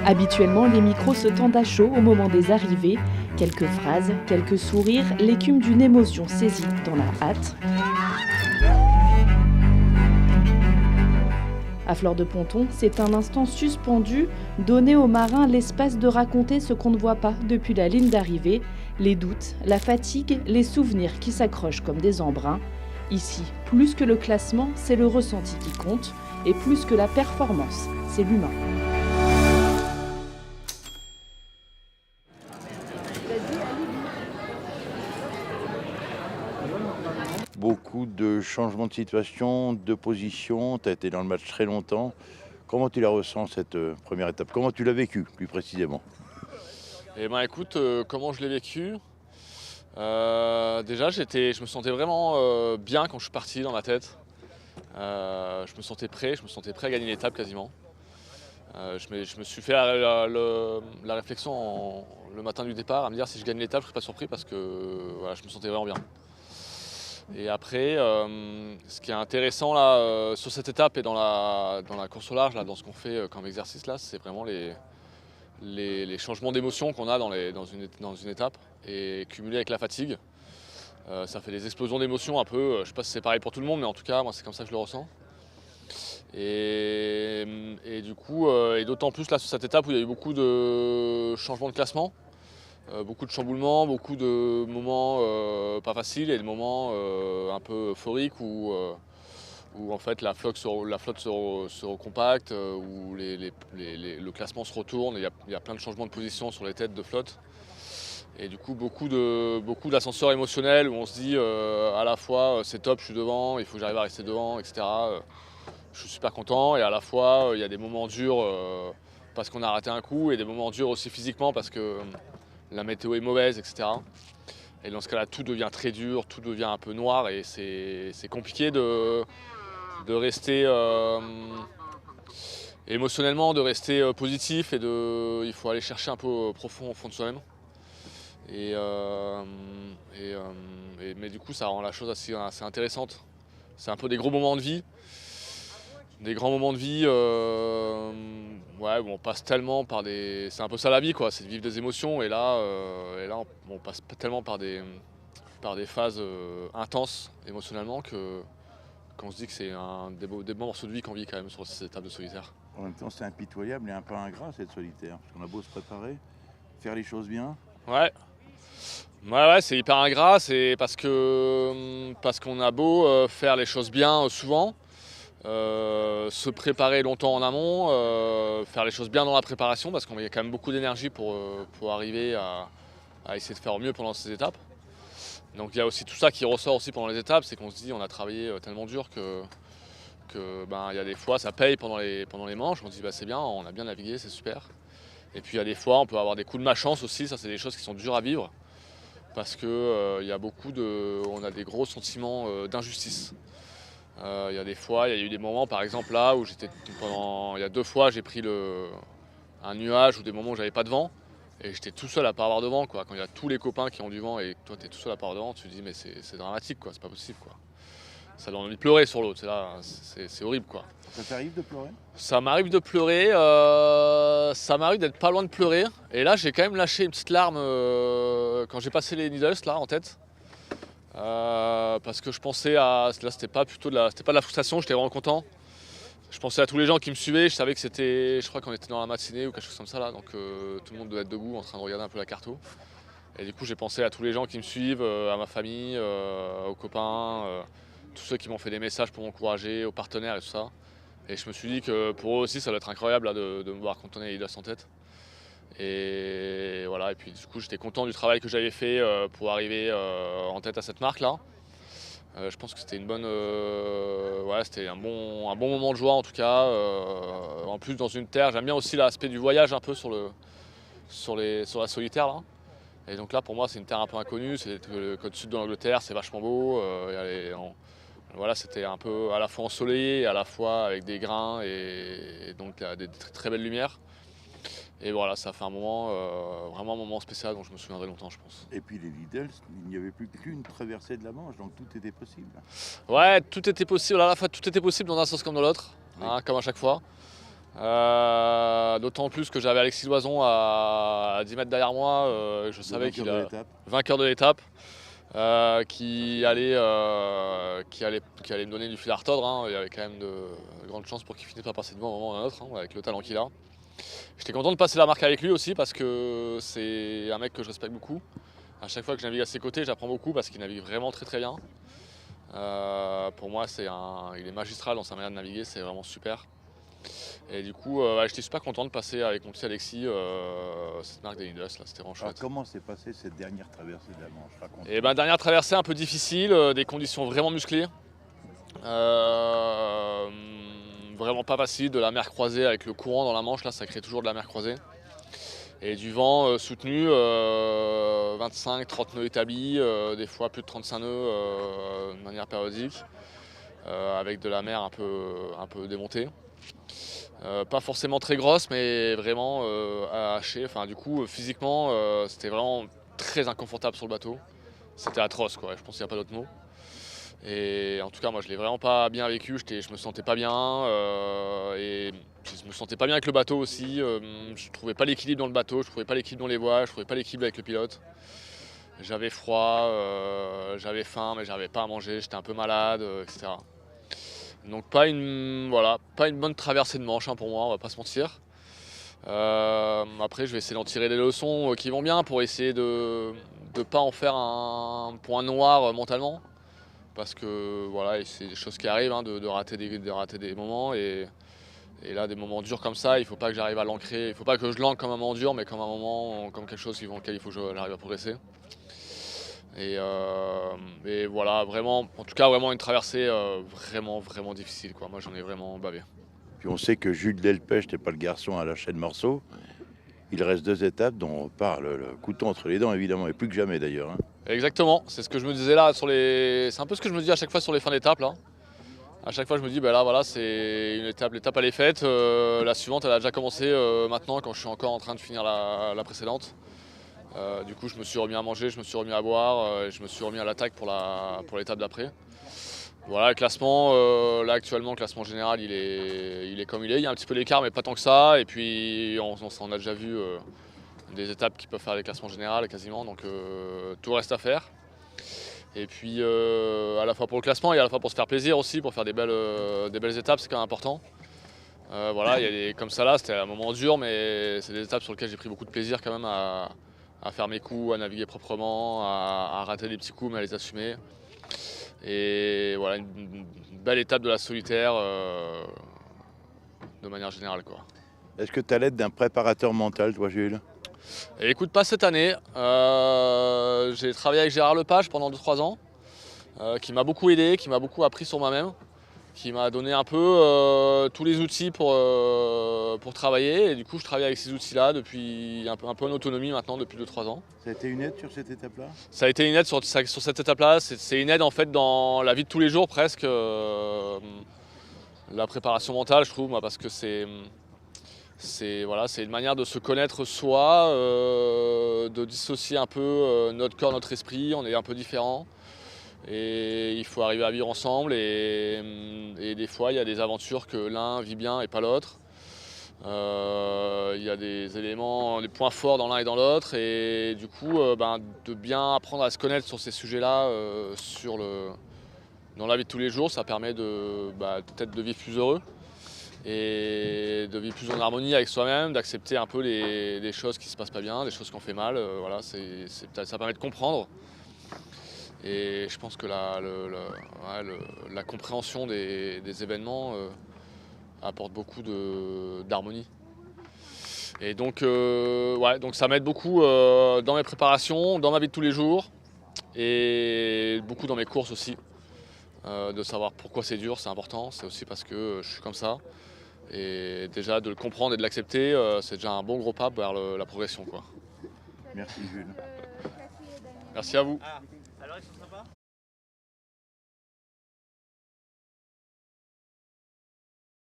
Habituellement, les micros se tendent à chaud au moment des arrivées. Quelques phrases, quelques sourires, l'écume d'une émotion saisie dans la hâte. À Fleur de Ponton, c'est un instant suspendu, donner aux marins l'espace de raconter ce qu'on ne voit pas depuis la ligne d'arrivée, les doutes, la fatigue, les souvenirs qui s'accrochent comme des embruns. Ici, plus que le classement, c'est le ressenti qui compte, et plus que la performance, c'est l'humain. Beaucoup de changements de situation, de position. Tu as été dans le match très longtemps. Comment tu la ressens cette première étape? Comment tu l'as vécue plus précisément? Eh ben écoute, comment je l'ai vécu? Déjà je me sentais vraiment bien quand je suis parti dans ma tête. Je me sentais prêt à gagner l'étape quasiment. Je me suis fait la réflexion le matin du départ à me dire si je gagne l'étape, je ne serais pas surpris parce que voilà, je me sentais vraiment bien. Et après, ce qui est intéressant là, sur cette étape et dans la course au large, là, dans ce qu'on fait comme exercice là, c'est vraiment les changements d'émotion qu'on a dans une étape et cumulé avec la fatigue. Ça fait des explosions d'émotions un peu, je ne sais pas si c'est pareil pour tout le monde, mais en tout cas moi c'est comme ça que je le ressens. Et du coup, et d'autant plus là sur cette étape où il y a eu beaucoup de changements de classement, beaucoup de chamboulements, beaucoup de moments pas faciles et de moments un peu euphoriques où en fait la flotte se recompacte, où le classement se retourne, et il y a plein de changements de position sur les têtes de flotte. Et du coup beaucoup d'ascenseurs émotionnels où on se dit à la fois c'est top, je suis devant, il faut que j'arrive à rester devant, etc. Je suis super content, et à la fois il y a des moments durs parce qu'on a raté un coup, et des moments durs aussi physiquement parce que la météo est mauvaise, etc. Et dans ce cas-là, tout devient très dur, tout devient un peu noir, et c'est compliqué de rester émotionnellement, de rester positif, et il faut aller chercher un peu profond au fond de soi-même. Mais du coup, ça rend la chose assez intéressante. C'est un peu des gros moments de vie, des grands moments de vie ouais, où on passe tellement par des... C'est un peu ça la vie, quoi, c'est de vivre des émotions, et là on passe tellement par des phases intenses émotionnellement qu'on se dit que c'est des bons morceaux de vie qu'on vit quand même sur cette étape de solitaire. En même temps, c'est impitoyable et un peu ingrat cette solitaire. Parce qu'on a beau se préparer, faire les choses bien. Ouais, c'est hyper ingrat, c'est parce qu'on a beau faire les choses bien souvent, se préparer longtemps en amont, faire les choses bien dans la préparation, parce qu'il y a quand même beaucoup d'énergie pour arriver à essayer de faire au mieux pendant ces étapes. Donc il y a aussi tout ça qui ressort aussi pendant les étapes, c'est qu'on se dit on a travaillé tellement dur que il y a des fois ça paye pendant les manches, on se dit c'est bien, on a bien navigué, c'est super. Et puis il y a des fois on peut avoir des coups de malchance aussi, ça c'est des choses qui sont dures à vivre, parce que on a des gros sentiments d'injustice. Il y a des fois, il y a eu des moments par exemple là où il y a 2 fois j'ai pris un nuage, ou des moments où j'avais pas de vent, et j'étais tout seul à pas avoir de vent, quoi. Quand il y a tous les copains qui ont du vent et toi tu es tout seul à pas avoir de vent, tu te dis mais c'est dramatique, quoi, c'est pas possible, quoi. Ça donne envie de pleurer sur l'autre, c'est horrible, quoi. Ça t'arrive de pleurer? Ça m'arrive de pleurer, ça m'arrive d'être pas loin de pleurer, et là j'ai quand même lâché une petite larme quand j'ai passé les needles là en tête. Parce que je pensais là c'était pas de la frustration, j'étais vraiment content. Je pensais à tous les gens qui me suivaient, je savais que je crois qu'on était dans la matinée ou quelque chose comme ça là, donc tout le monde devait être debout en train de regarder un peu la carto. Et du coup j'ai pensé à tous les gens qui me suivent, à ma famille, aux copains, tous ceux qui m'ont fait des messages pour m'encourager, aux partenaires et tout ça. Et je me suis dit que pour eux aussi ça doit être incroyable là, de me voir contourner les Lilas en tête. Et voilà, et puis du coup j'étais content du travail que j'avais fait pour arriver en tête à cette marque là. Je pense que c'était c'était un bon moment de joie en tout cas. En plus dans une terre, j'aime bien aussi l'aspect du voyage un peu sur la solitaire là. Et donc là pour moi c'est une terre un peu inconnue, c'est le côte sud de l'Angleterre, c'est vachement beau. Voilà, c'était un peu à la fois ensoleillé, à la fois avec des grains, et donc il y a des très, très belles lumières. Et voilà, ça fait vraiment un moment spécial dont je me souviendrai longtemps, je pense. Et puis les Lidl, il n'y avait plus qu'une traversée de la Manche, donc tout était possible. Ouais, tout était possible, à la fois tout était possible dans un sens comme dans l'autre, Oui. comme à chaque fois. D'autant plus que j'avais Alexis Loison à 10 mètres derrière moi, je savais qu'il a vainqueur de l'étape, qui allait me donner du fil à retordre, hein. Il y avait quand même de grandes chances pour qu'il finisse par passer devant à un moment ou à un autre, hein, avec le talent qu'il a. J'étais content de passer la marque avec lui aussi parce que c'est un mec que je respecte beaucoup. À chaque fois que je navigue à ses côtés, j'apprends beaucoup parce qu'il navigue vraiment très bien. Pour moi, il est magistral dans sa manière de naviguer, c'est vraiment super. Et du coup, j'étais super content de passer avec mon petit Alexis cette marque des Leaders, là, c'était vraiment chouette. Alors, comment s'est passée cette dernière traversée de la Manche? Raconte. Et ben, dernière traversée un peu difficile, des conditions vraiment musclées. Vraiment pas facile, de la mer croisée avec le courant dans la Manche, là ça crée toujours de la mer croisée. Et du vent soutenu, 25-30 nœuds établis, des fois plus de 35 nœuds de manière périodique, avec de la mer un peu démontée. Pas forcément très grosse, mais vraiment à hacher. Enfin, du coup, physiquement, c'était vraiment très inconfortable sur le bateau. C'était atroce, quoi. Je pense qu'il n'y a pas d'autre mot. Et en tout cas, moi, je l'ai vraiment pas bien vécu. Je me sentais pas bien. Et je me sentais pas bien avec le bateau aussi. Je trouvais pas l'équilibre dans le bateau, je trouvais pas l'équilibre dans les voiles, je trouvais pas l'équilibre avec le pilote. J'avais froid, j'avais faim, mais j'avais pas à manger. J'étais un peu malade, etc. Donc pas une bonne traversée de Manche, hein, pour moi, on va pas se mentir. Après je vais essayer d'en tirer des leçons qui vont bien pour essayer de ne pas en faire un point noir mentalement. Parce que voilà, c'est des choses qui arrivent, hein, de rater des moments. Et là, des moments durs comme ça, il ne faut pas que j'arrive à l'ancrer. Il ne faut pas que je l'ancre comme un moment dur, mais comme un moment, comme quelque chose dans lequel il faut que j'arrive à progresser. Et voilà, vraiment, en tout cas, vraiment une traversée vraiment difficile, quoi. Moi, j'en ai vraiment bavé. Puis on sait que Jules Delpech n'était pas le garçon à lâcher de morceaux. Il reste 2 étapes dont on parle, le couteau entre les dents évidemment, et plus que jamais d'ailleurs, hein. Exactement, c'est ce que je me disais là c'est un peu ce que je me dis à chaque fois sur les fins d'étape là. À chaque fois je me dis là voilà, c'est une étape, l'étape elle est faite, la suivante elle a déjà commencé maintenant quand je suis encore en train de finir la précédente. Du coup je me suis remis à manger, je me suis remis à boire, et je me suis remis à l'attaque pour l'étape d'après. Voilà, le classement, là actuellement le classement général il est comme il est, il y a un petit peu d'écart mais pas tant que ça, et puis on a déjà vu des étapes qui peuvent faire les classements généraux quasiment, donc tout reste à faire. Et puis à la fois pour le classement et à la fois pour se faire plaisir aussi, pour faire des belles étapes, c'est quand même important. Voilà, il y a comme ça là, c'était un moment dur, mais c'est des étapes sur lesquelles j'ai pris beaucoup de plaisir quand même à faire mes coups, à naviguer proprement, à rater des petits coups mais à les assumer. Et voilà, une belle étape de la solitaire de manière générale, quoi. Est-ce que tu as l'aide d'un préparateur mental, toi Jules? Et écoute, pas cette année. J'ai travaillé avec Gérard Lepage pendant 2-3 ans, qui m'a beaucoup aidé, qui m'a beaucoup appris sur moi-même, qui m'a donné un peu tous les outils pour travailler. Et du coup, je travaille avec ces outils-là depuis un peu en autonomie maintenant depuis 2-3 ans. Ça a été une aide sur cette étape-là? Ça a été une aide sur cette étape-là. C'est une aide en fait dans la vie de tous les jours presque. La préparation mentale, je trouve, moi, parce que c'est une manière de se connaître soi, de dissocier un peu notre corps, notre esprit. On est un peu différents et il faut arriver à vivre ensemble. Et des fois, il y a des aventures que l'un vit bien et pas l'autre. Il y a des éléments, des points forts dans l'un et dans l'autre. Et du coup, de bien apprendre à se connaître sur ces sujets-là, dans la vie de tous les jours, ça permet peut-être de vivre plus heureux. Et de vivre plus en harmonie avec soi-même, d'accepter un peu les choses qui se passent pas bien, des choses qu'on fait mal. Voilà, ça permet de comprendre. Et je pense que la compréhension des événements apporte beaucoup d'harmonie. Et donc, donc ça m'aide beaucoup dans mes préparations, dans ma vie de tous les jours, et beaucoup dans mes courses aussi. De savoir pourquoi c'est dur, c'est important, c'est aussi parce que je suis comme ça. Et déjà de le comprendre et de l'accepter, c'est déjà un bon gros pas vers la progression, quoi. Merci Jules. Merci à vous.